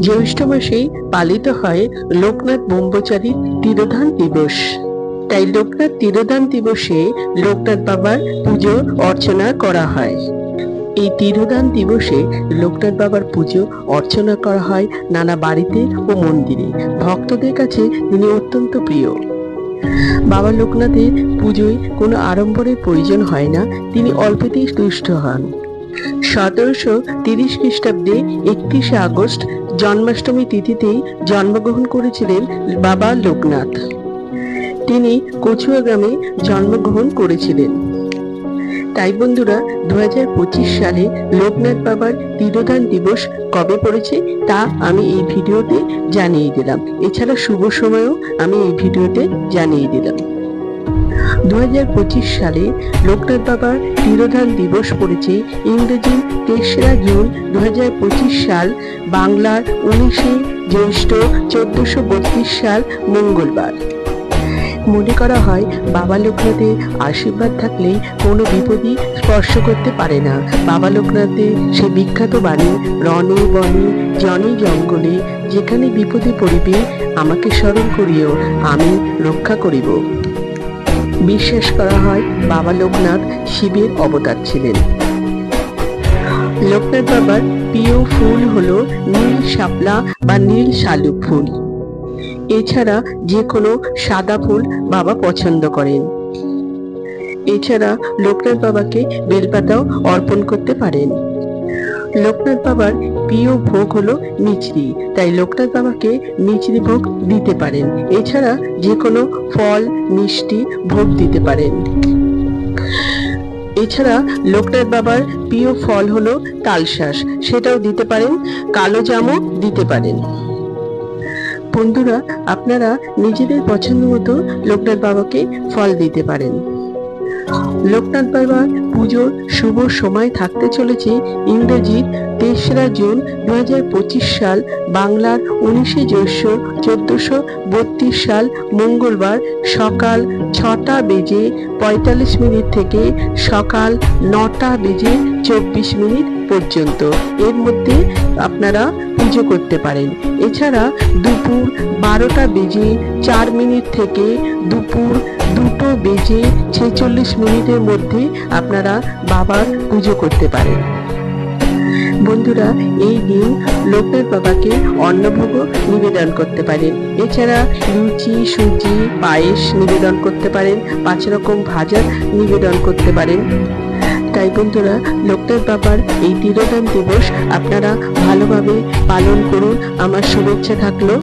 জ্যৈষ্ঠ মাসেই পালিত হয় লোকনাথ ব্রহ্মচারীর তিরোধান দিবস। তাই লোকনাথ তিরোধান দিবসে লোকনাথ বাবার পুজো অর্চনা করা হয়। এই তিরোধান দিবসে লোকনাথ বাবার পুজো অর্চনা করা হয় নানা বাড়িতে ও মন্দিরে। ভক্তদের কাছে তিনি অত্যন্ত প্রিয়। বাবা লোকনাথের পুজোয় কোনো আড়ম্বরের প্রয়োজন হয় না, তিনি অল্পতেই তুষ্ট হন। 1730 খ্রিস্টাব্দে 31শে আগস্ট জন্মাষ্টমী তিথিতেই জন্মগ্রহণ করেছিলেন বাবা লোকনাথ। তিনি কচুয়া গ্রামে জন্মগ্রহণ করেছিলেন। তাই বন্ধুরা, 2025 সালে লোকনাথ বাবার তিরোধান দিবস কবে পড়েছে তা আমি এই ভিডিওতে জানিয়ে দিলাম। এছাড়া শুভ সময়ও আমি এই ভিডিওতে জানিয়ে দিলাম। 2025 সালে লোকনাথ বাবার তিরোধান দিবস পড়েছে ইংরেজি 3রা জুন 2025 সাল, বাংলার 19শে জ্যৈষ্ঠ 1432 সাল মঙ্গলবার। মনে করা হয় বাবা লোকনাথের আশীর্বাদ থাকলে কোনো বিপদই স্পর্শ করতে পারে না। বাবা লোকনাথের সে বিখ্যাত বাণী, রণে বনে জনে জঙ্গলে যেখানে বিপদে পড়িবে আমাকে স্মরণ করিও, আমি রক্ষা করিব। বিশ্বাস করা হয় বাবা লোকনাথ শিবের অবতার ছিলেন। লোকনাথ বাবার প্রিয় ফুল হলো নীল শাপলা বা নীল শালুক ফুল। এছাড়া যে কোনো সাদা ফুল বাবা পছন্দ করেন। এছাড়া লোকনাথ বাবাকে বেলপাতাও অর্পণ করতে পারেন। লোকনাথ বাবার প্রিয় ভোগ হলো মিছরি, তাই লোকনাথ বাবাকে মিছরি ভোগ দিতে পারেন। এছাড়া যে কোনো ফল মিষ্টি ভোগ দিতে পারেন। এছাড়া লোকনাথ বাবার প্রিয় ফল হলো তালশাঁস, সেটাও দিতে পারেন। কালো জামও দিতে পারেন। বন্ধুরা, আপনারা নিজেদের পছন্দ মতো লোকনাথ বাবাকে ফল দিতে পারেন। লোকনাথ বাবার পুজোর শুভ সময় থাকতে চলেছে ইংরেজি 3রা জুন 2025 সাল, বাংলার 19শে জ্যৈষ্ঠ 1432 সাল মঙ্গলবার সকাল 6টা বেজে 45 মিনিট থেকে সকাল 9টা বেজে 24 মিনিট পর্যন্ত। এর মধ্যে আপনারা পুজো করতে পারেন। এছাড়া দুপুর 12টা বেজে 4 মিনিট থেকে দুপুর 2টো বেজে 46 মিনিটের মধ্যে আপনারা বাবার পুজো করতে পারেন। বন্ধুরা, এই দিন লোকনাথ বাবাকে অন্নভোগও নিবেদন করতে পারেন। এছাড়া লুচি, সুজি, পায়েস নিবেদন করতে পারেন। 5 রকম ভাজা নিবেদন করতে পারেন। তাই বন্ধুরা, লোকনাথ বাবার এই তিরোধান দিবস আপনারা ভালোভাবে পালন করুন। আমার শুভেচ্ছা থাকলো।